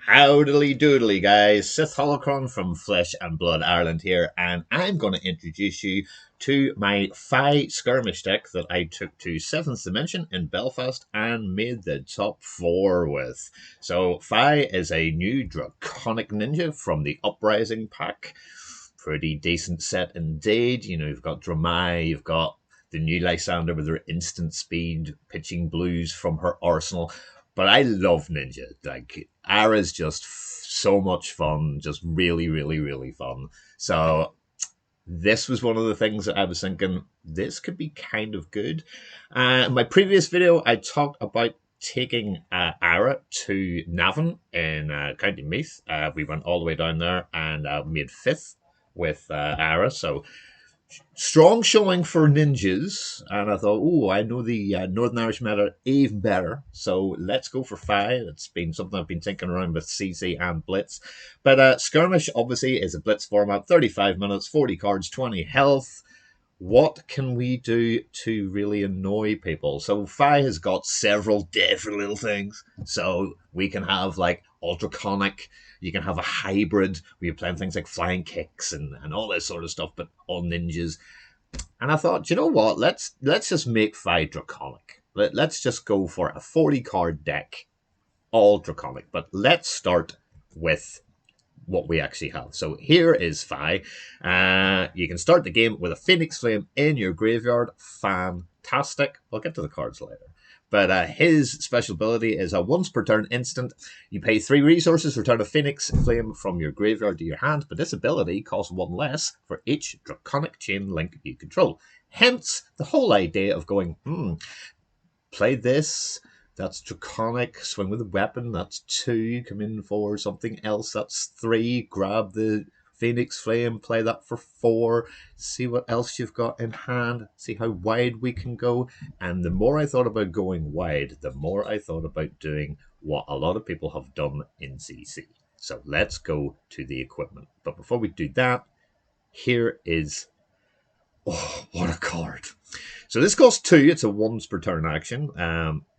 Howdily doodly, guys. Sith Holocron from Flesh and Blood Ireland here, and I'm going to introduce you to my Skirmish deck that I took to 7th Dimension in Belfast and made the top 4 with. So, is a new Draconic Ninja from the Uprising pack. Pretty decent set indeed. You know, you've got Dramai, you've got the new Lysander with her instant speed, pitching blues from her arsenal. But I love Ninja. Like, Ara's just so much fun. Just really, really, really fun. So this was one of the things that I was thinking, this could be kind of good. In my previous video, I talked about taking Ara to Navan in County Meath. We went all the way down there and made 5th with Ara. So strong showing for ninjas, and I thought, oh, I know the Northern Irish meta even better, so let's go for 5. It's been something I've been thinking around with CC and Blitz. But Skirmish, obviously, is a Blitz format, 35 minutes, 40 cards, 20 health. What can we do to really annoy people? So has got several different little things. So we can have like Ultraconic, you can have a hybrid where you're playing things like flying kicks and all this sort of stuff, but all ninjas. And I thought, you know what? Let's just make Draconic. Let's just go for a 40 card deck, all Draconic. But let's start with what we actually have. So here is you can start the game with a Phoenix Flame in your graveyard. Fantastic. I'll get to the cards later. But his special ability is a once per turn instant. You pay 3 resources, return a Phoenix Flame from your graveyard to your hand, but this ability costs 1 less for each Draconic chain link you control. Hence, the whole idea of going, play this, that's Draconic, swing with a weapon, that's 2, come in for something else, that's 3, grab the Phoenix Flame, play that for 4, see what else you've got in hand, see how wide we can go. And the more I thought about going wide, the more I thought about doing what a lot of people have done in CC. So let's go to the equipment. But before we do that, here is... oh, what a card. So this costs 2, it's a once per turn action.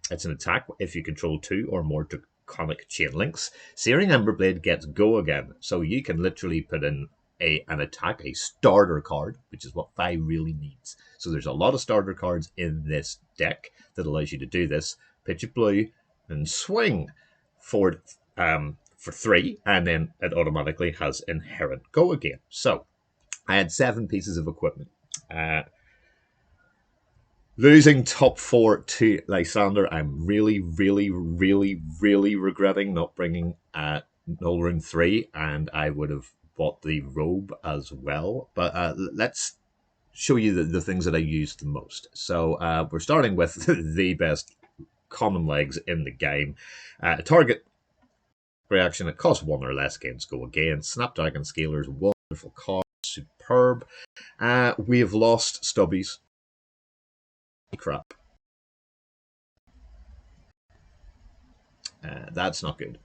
It's an attack if you control 2 or more Draconic chain links. Searing Emberblade gets go again, so you can literally put in an attack, a starter card, which is what 5 really needs. So there's a lot of starter cards in this deck that allows you to do this. Pitch it blue and swing for 3, and then it automatically has inherent go again. So I had 7 pieces of equipment. Losing top 4 to Lysander, I'm really, really, really, really regretting not bringing Null 3, and I would have bought the robe as well. But let's show you the things that I used the most. So we're starting with the best common legs in the game. Target reaction, it costs 1 or less, gains go again. Snapdragon Scalers, wonderful card, superb. We have lost Stubbies. Crap. That's not good.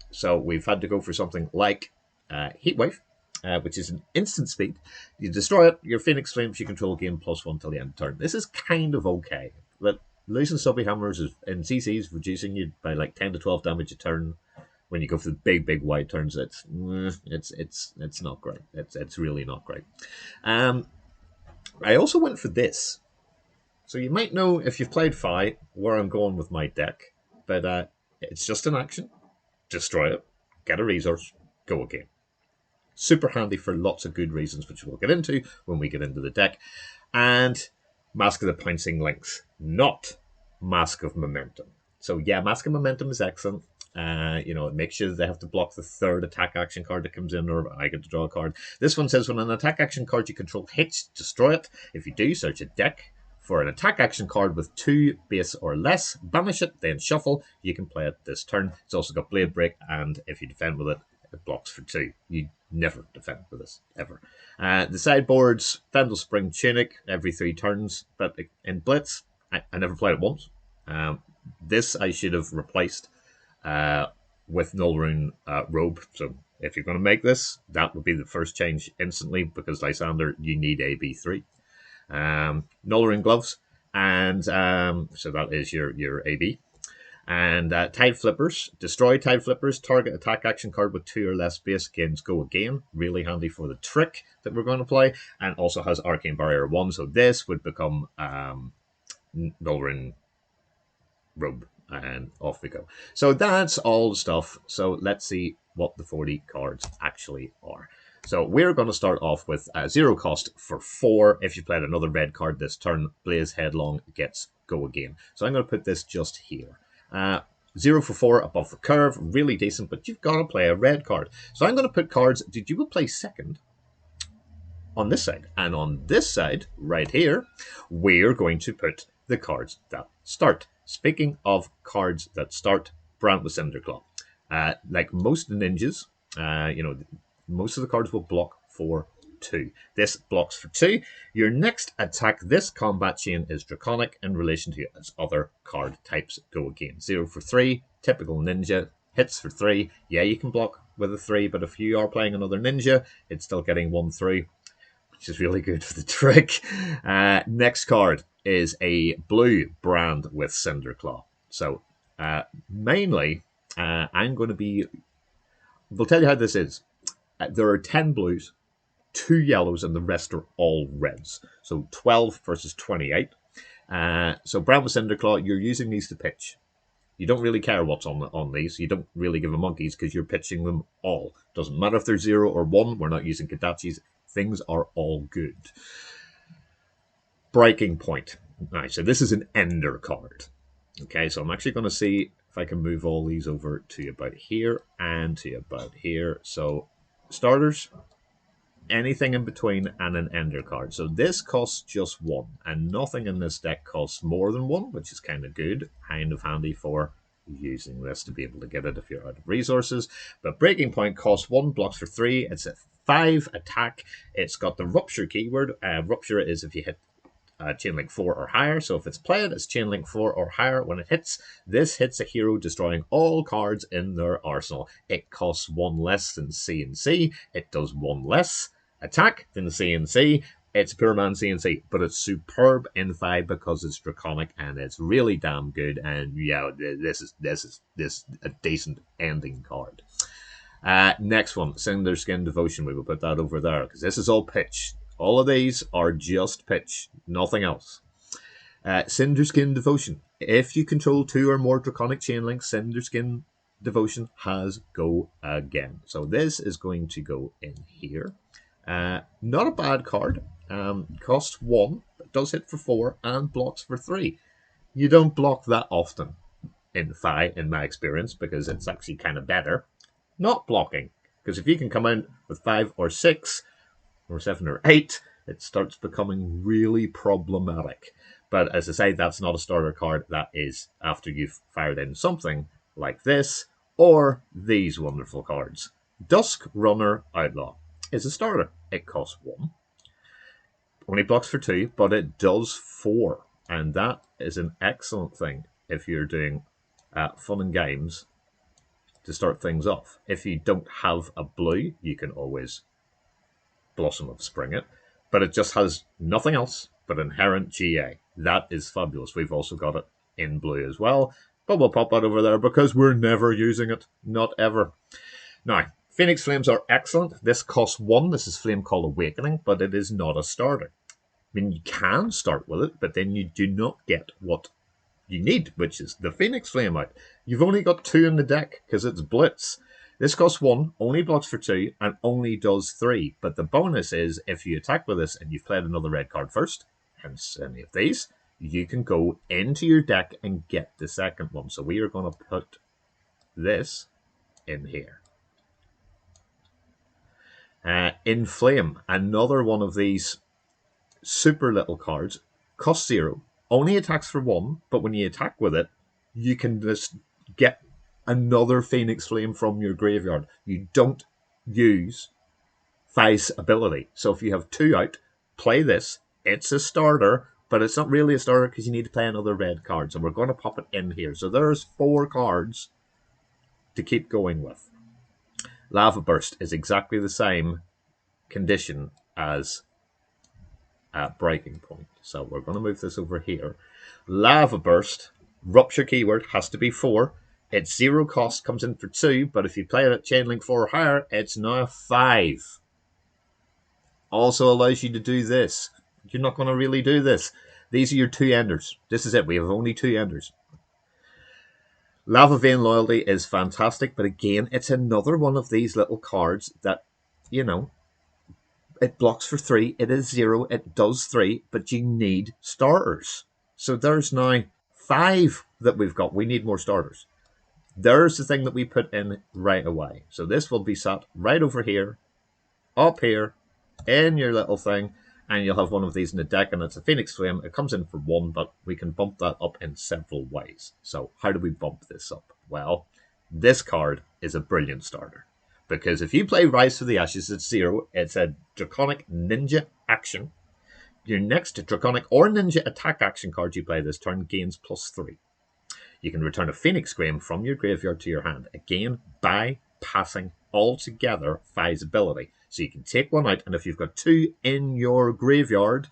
So we've had to go for something like Heatwave, which is an instant speed. You destroy it, your Phoenix Flames you control gain +1 till the end of turn. This is kind of okay, but losing Stubby Hammers in CCs, reducing you by like 10 to 12 damage a turn. When you go for the big wide turns, it's not great. It's really not great. I also went for this. So you might know, if you've played Fi, where I'm going with my deck. But it's just an action. Destroy it. Get a resource. Go again. Super handy for lots of good reasons, which we'll get into when we get into the deck. And Mask of the Pouncing Lynx. Not Mask of Momentum. So yeah, Mask of Momentum is excellent. It makes sure they have to block the 3rd attack action card that comes in, or I get to draw a card. This one says when an attack action card you control hits, destroy it. If you do, search a deck for an attack action card with 2 base or less, banish it, then shuffle. You can play it this turn. It's also got Blade Break, and if you defend with it, it blocks for 2. You never defend with this, ever. The sideboards, Fendel Spring Tunic, every 3 turns, but in Blitz, I never played it once. This I should have replaced with Nullrune Robe. So if you're going to make this, that would be the first change instantly, because Lysander, you need AB3. Nullrune Gloves, and so that is your AB. And Tide Flippers. Destroy Tide Flippers. Target attack action card with 2 or less base gains go again. Really handy for the trick that we're going to play. And also has Arcane Barrier 1. So this would become Nulrin Robe. And off we go. So that's all the stuff. So let's see what the 40 cards actually are. So we're going to start off with 0 cost for 4. If you played another red card this turn, Blaze Headlong gets go again. So I'm going to put this just here. 0 for 4 above the curve, really decent, but you've got to play a red card. So I'm going to put cards that you will play second on this side. And on this side, right here, we're going to put the cards that start. Speaking of cards that start, Brant with Cinderclaw. Like most ninjas, most of the cards will block for 2. This blocks for 2. Your next attack, this combat chain is Draconic in relation to its other card types. Go again. 0 for 3, typical ninja. Hits for 3. Yeah, you can block with a 3, but if you are playing another ninja, it's still getting 1 through, which is really good for the trick. Next card is a blue Brand with Cinderclaw. So, mainly, I'm going to be... We'll tell you how this is. There are 10 blues, 2 yellows, and the rest are all reds. So 12 versus 28. So Brown with Cinderclaw, you're using these to pitch. You don't really care what's on these. You don't really give a monkeys because you're pitching them all. Doesn't matter if they're 0 or 1. We're not using Kadachis. Things are all good. Breaking Point. All right, so this is an Ender card. Okay, so I'm actually going to see if I can move all these over to about here and to about here. So starters, anything in between, and an Ender card. So this costs just 1, and nothing in this deck costs more than 1, which is kind of good, kind of handy for using this to be able to get it if you're out of resources. But Breaking Point costs 1, blocks for 3. It's a 5 attack. It's got the Rupture keyword. Rupture is if you hit Chainlink 4 or higher. So if it's played, it's Chainlink 4 or higher. When it hits, this hits a hero, destroying all cards in their arsenal. It costs 1 less than CNC. It does 1 less attack than the CNC. It's pure man CNC, but it's superb in 5 because it's Draconic and it's really damn good. And yeah, this is a decent ending card. Next one, Cinder Skin Devotion. We will put that over there because this is all pitch. All of these are just pitch, nothing else. Cinder Skin Devotion. If you control 2 or more Draconic Chain Links, Cinder Skin Devotion has go again. So this is going to go in here. Not a bad card. Costs 1, but does hit for 4 and blocks for 3. You don't block that often in Fi, in my experience, because it's actually kind of better not blocking. Because if you can come in with 5 or 6 or 7 or 8, it starts becoming really problematic. But as I say, that's not a starter card. That is after you've fired in something like this or these wonderful cards. Dusk Runner Outlaw is a starter. It costs 1. Only blocks for 2, but it does 4. And that is an excellent thing if you're doing fun and games to start things off. If you don't have a blue, you can always Blossom of Spring it. But it just has nothing else but inherent GA. That is fabulous. We've also got it in blue as well. But we'll pop that over there because we're never using it. Not ever. Now, Phoenix Flames are excellent. This costs 1. This is Flame Call Awakening, but it is not a starter. I mean, you can start with it, but then you do not get what you need, which is the Phoenix Flame out. You've only got 2 in the deck because it's Blitz. This costs 1, only blocks for 2, and only does 3. But the bonus is, if you attack with this and you've played another red card first, hence any of these, you can go into your deck and get the second one. So we are going to put this in here. Inflame, another one of these super little cards, costs 0, only attacks for 1, but when you attack with it, you can just get another Phoenix Flame from your graveyard. You don't use Fi's ability. So if you have 2 out, play this. It's a starter, but it's not really a starter because you need to play another red card. So we're going to pop it in here. So there's 4 cards to keep going with. Lava Burst is exactly the same condition as Breaking Point. So we're going to move this over here. Lava Burst Rupture keyword has to be 4. It's 0 cost, comes in for 2, but if you play it at chain link 4 or higher, it's now 5. Also allows you to do this. You're not going to really do this. These are your 2 enders. This is it. We have only 2 enders. Lava Vein Loyalty is fantastic, but again, it's another one of these little cards that, you know, it blocks for 3, it is 0, it does 3, but you need starters. So there's now 5 that we've got. We need more starters. There's the thing that we put in right away. So this will be sat right over here, up here, in your little thing, and you'll have one of these in the deck, and it's a Phoenix Flame. It comes in for 1, but we can bump that up in several ways. So how do we bump this up? Well, this card is a brilliant starter. Because if you play Rise to the Ashes at 0, it's a Draconic Ninja action. Your next Draconic or Ninja attack action card you play this turn gains +3. You can return a Phoenix Flame from your graveyard to your hand, again bypassing altogether Fi's ability. So you can take 1 out, and if you've got 2 in your graveyard,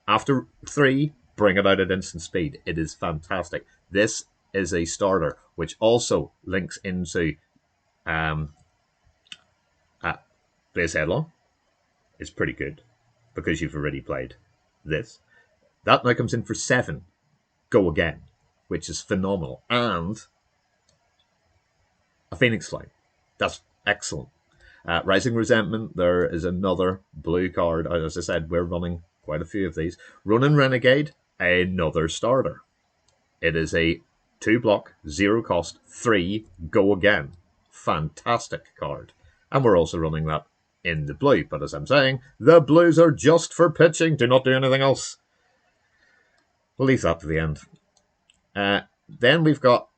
after 3, bring it out at instant speed. It is fantastic. This is a starter, which also links into Blaze Headlong. Is pretty good, because you've already played this. That now comes in for 7. Go again, which is phenomenal. And a Phoenix Flame. That's excellent. Rising Resentment, there is another blue card. As I said, we're running quite a few of these. Ronin Renegade, another starter. It is a 2 block, 0 cost, 3, go again. Fantastic card. And we're also running that in the blue. But as I'm saying, the blues are just for pitching. Do not do anything else. We'll leave that to the end. Then we've got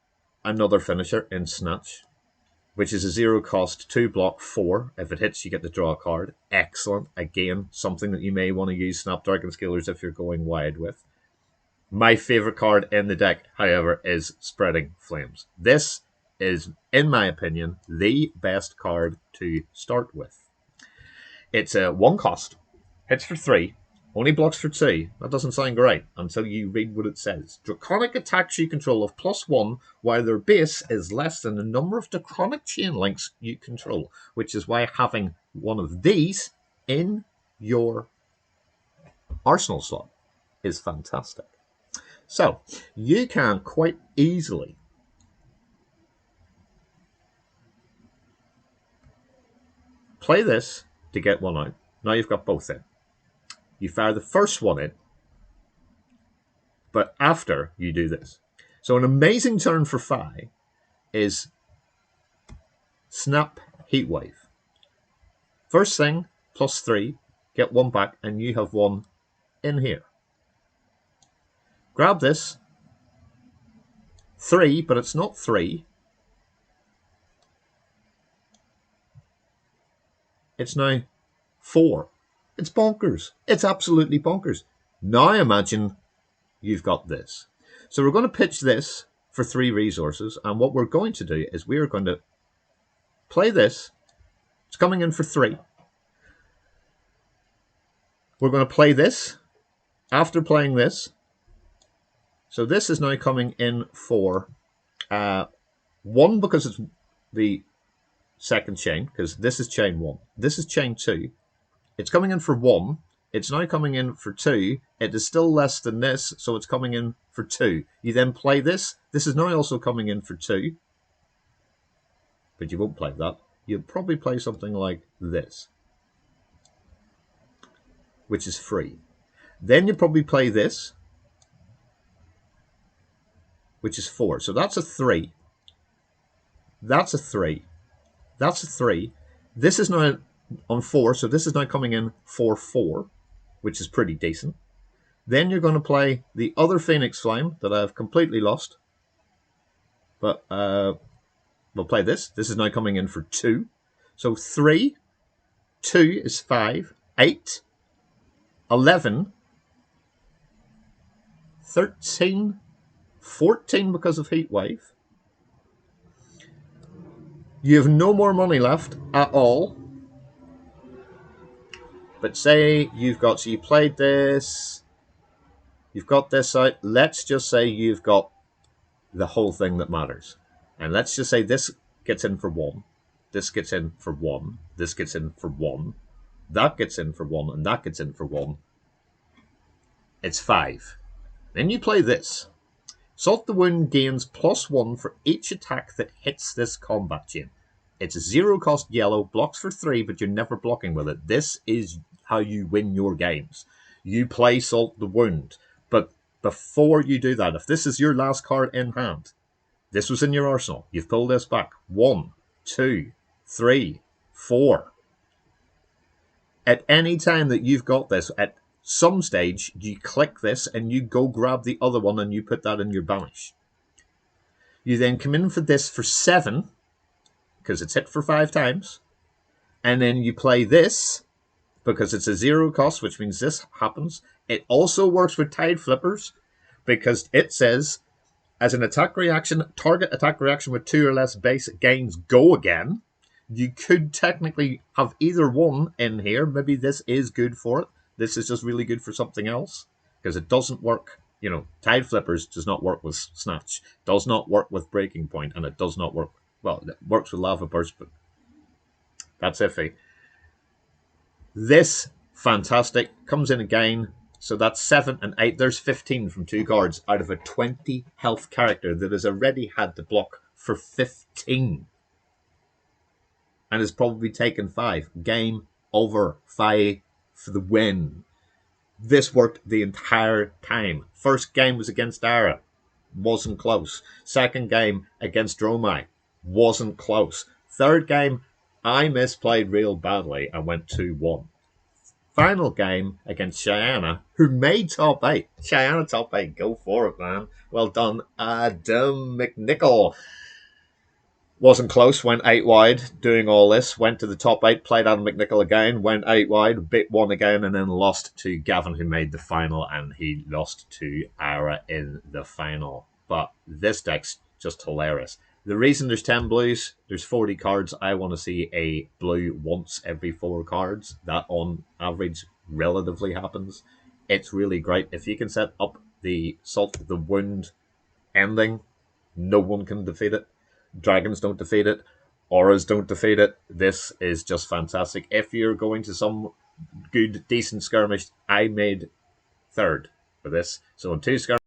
another finisher in Snatch, which is a 0 cost, 2 block, 4. If it hits, you get to draw a card. Excellent. Again, something that you may want to use Snapdragon Scalers if you're going wide with. My favourite card in the deck, however, is Spreading Flames. This is, in my opinion, the best card to start with. It's a 1 cost, hits for 3, only blocks for 2. That doesn't sound great until you read what it says. Draconic attacks you control of +1, while their base is less than the number of Draconic chain links you control, which is why having one of these in your arsenal slot is fantastic. So, you can quite easily play this to get 1 out. Now you've got both in. You fire the first 1 in, but after you do this. So an amazing turn for Fi is Snap Heatwave. First thing, +3, get 1 back, and you have 1 in here. Grab this, 3, but it's not 3. It's now 4. It's bonkers. It's absolutely bonkers. Now imagine you've got this. So we're going to pitch this for 3 resources, and what we're going to do is we're going to play this. It's coming in for 3. We're going to play this after playing this. So this is now coming in for 1, because it's the second chain, because this is chain 1. This is chain 2. It's coming in for 1. It's now coming in for 2. It is still less than this, so it's coming in for 2. You then play this. This is now also coming in for 2. But you won't play that. You'll probably play something like this, which is free. Then you probably play this, which is 4. So that's a 3. That's a 3. That's a 3. This is now on 4, so this is now coming in for 4, which is pretty decent. Then you're going to play the other Phoenix Flame that I've completely lost. But we'll play this. This is now coming in for 2. So 3, 2 is 5, 8, 11, 13, 14 because of Heatwave. You have no more money left at all. But say you've got, so you played this, you've got this out. Let's just say you've got the whole thing that matters. And let's just say this gets in for 1, this gets in for 1, this gets in for 1, that gets in for 1, and that gets in for 1. It's 5. Then you play this. Salt the Wound gains +1 for each attack that hits this combat chain. It's a 0-cost yellow, blocks for 3, but you're never blocking with it. This is how you win your games. You play Salt the Wound, but before you do that, if this is your last card in hand, this was in your arsenal, you've pulled this back. 1, 2, 3, 4. At any time that you've got this, at some stage, you click this and you go grab the other one and you put that in your banish. You then come in for this for 7, because it's hit for 5 times. And then you play this, because it's a 0 cost, which means this happens. It also works with Tide Flippers, because it says, as an attack reaction, target attack reaction with 2 or less base gains go again. You could technically have either one in here. Maybe this is good for it. This is just really good for something else, because it doesn't work. You know, Tide Flippers does not work with Snatch, does not work with Breaking Point, and it does not work, well, it works with Lava Burst, but that's iffy. This, fantastic, comes in again, so that's 7 and 8. There's 15 from 2 cards out of a 20 health character that has already had to block for 15. And has probably taken 5. Game over. 5 for the win. This worked the entire time. First game was against Ara. Wasn't close. Second game against Dromai. Wasn't close. Third game, I misplayed real badly and went 2-1. Final game against Cheyenne, who made top 8. Cheyenne top 8. Go for it, man. Well done, Adam McNichol. Wasn't close, went 8 wide, doing all this, went to the top 8, played Adam McNichol again, went 8 wide, bit 1 again, and then lost to Gavin, who made the final, and he lost to Ara in the final. But this deck's just hilarious. The reason there's 10 blues, there's 40 cards. I want to see a blue once every 4 cards. That, on average, relatively happens. It's really great. If you can set up the Salt the Wound ending, no one can defeat it. Dragons don't defeat it. Auras don't defeat it. This is just fantastic. If you're going to some good, decent skirmish, I made 3rd for this. So on 2 skirmish,